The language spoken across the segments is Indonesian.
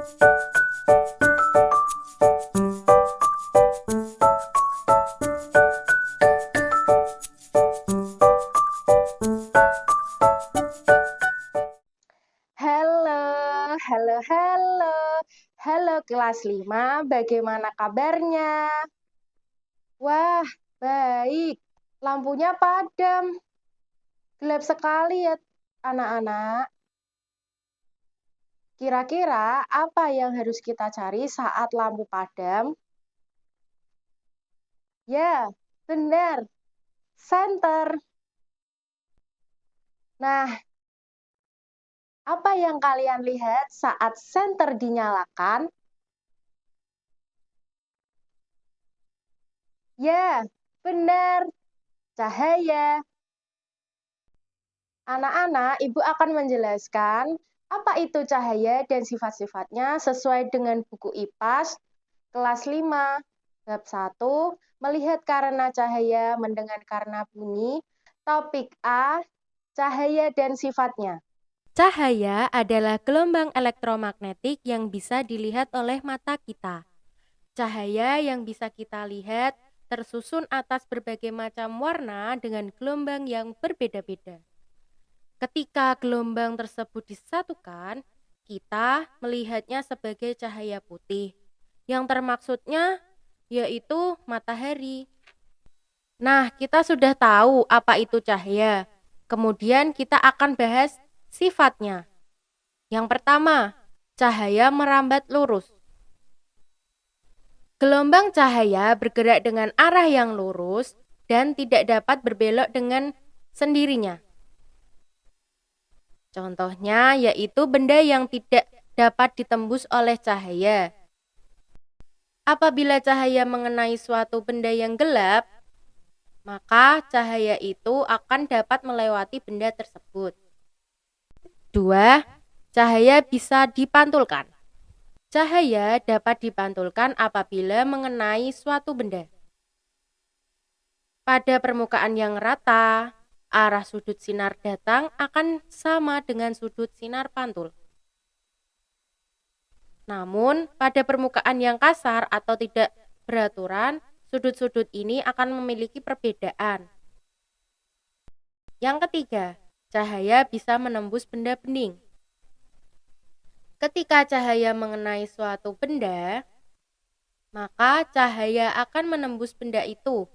Halo, halo, halo. Halo kelas 5, bagaimana kabarnya? Wah, baik. Lampunya padam. Gelap sekali ya, anak-anak. Kira-kira apa yang harus kita cari saat lampu padam? Ya, benar. Senter. Nah, apa yang kalian lihat saat senter dinyalakan? Ya, benar. Cahaya. Anak-anak, Ibu akan menjelaskan apa itu cahaya dan sifat-sifatnya sesuai dengan buku IPAS kelas 5, bab 1, melihat karena cahaya, mendengar karena bunyi. Topik A, cahaya dan sifatnya. Cahaya adalah gelombang elektromagnetik yang bisa dilihat oleh mata kita. Cahaya yang bisa kita lihat tersusun atas berbagai macam warna dengan gelombang yang berbeda-beda. Ketika gelombang tersebut disatukan, kita melihatnya sebagai cahaya putih, yang termaksudnya yaitu matahari. Nah, kita sudah tahu apa itu cahaya. Kemudian kita akan bahas sifatnya. Yang pertama, cahaya merambat lurus. Gelombang cahaya bergerak dengan arah yang lurus dan tidak dapat berbelok dengan sendirinya. Contohnya yaitu benda yang tidak dapat ditembus oleh cahaya. Apabila cahaya mengenai suatu benda yang gelap, maka cahaya itu akan dapat melewati benda tersebut. 2. Cahaya bisa dipantulkan. Cahaya dapat dipantulkan apabila mengenai suatu benda. Pada permukaan yang rata, arah sudut sinar datang akan sama dengan sudut sinar pantul. Namun, pada permukaan yang kasar atau tidak beraturan, sudut-sudut ini akan memiliki perbedaan. Yang ketiga, cahaya bisa menembus benda bening. Ketika cahaya mengenai suatu benda, maka cahaya akan menembus benda itu.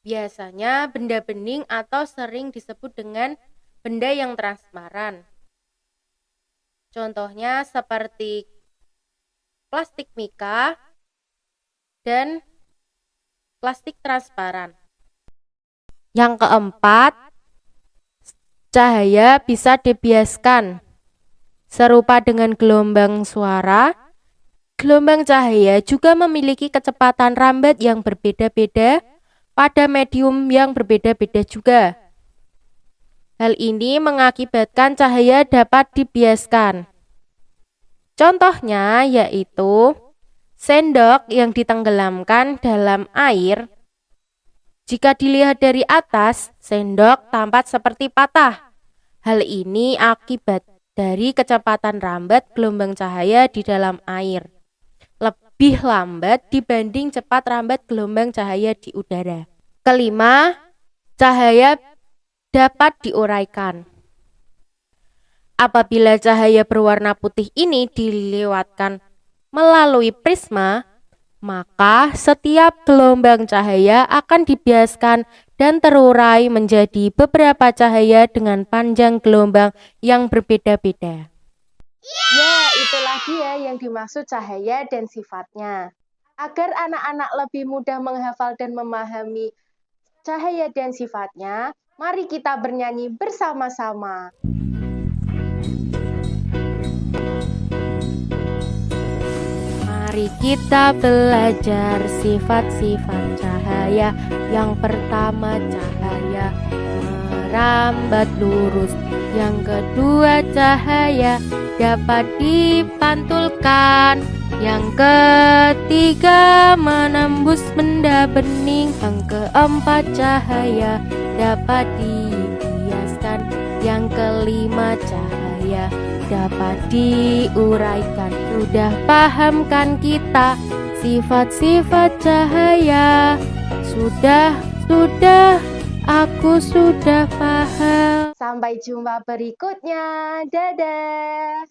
Biasanya benda bening atau sering disebut dengan benda yang transparan. Contohnya seperti plastik mika dan plastik transparan. Yang keempat, cahaya bisa dibiaskan. Serupa dengan gelombang suara, gelombang cahaya juga memiliki kecepatan rambat yang berbeda-beda pada medium yang berbeda-beda juga. Hal ini mengakibatkan cahaya dapat dibiaskan. Contohnya yaitu sendok yang ditenggelamkan dalam air. Jika dilihat dari atas, sendok tampak seperti patah. Hal ini akibat dari kecepatan rambat gelombang cahaya di dalam air. Lebih lambat dibanding cepat rambat gelombang cahaya di udara. Kelima, cahaya dapat diuraikan. Apabila cahaya berwarna putih ini dilewatkan melalui prisma, maka setiap gelombang cahaya akan dibiaskan dan terurai menjadi beberapa cahaya dengan panjang gelombang yang berbeda-beda. Ya, itulah dia yang dimaksud cahaya dan sifatnya. Agar anak-anak lebih mudah menghafal dan memahami cahaya dan sifatnya, mari kita bernyanyi bersama-sama. Mari kita belajar sifat-sifat cahaya. Yang pertama, cahaya merambat lurus. Yang kedua, cahaya dapat dipantulkan. Yang ketiga, menembus benda bening. Yang keempat, cahaya dapat dibiaskan. Yang kelima, cahaya cahaya dapat diuraikan. Sudah paham kan kita sifat-sifat cahaya? Sudah, aku sudah paham. Sampai jumpa berikutnya. Dadah.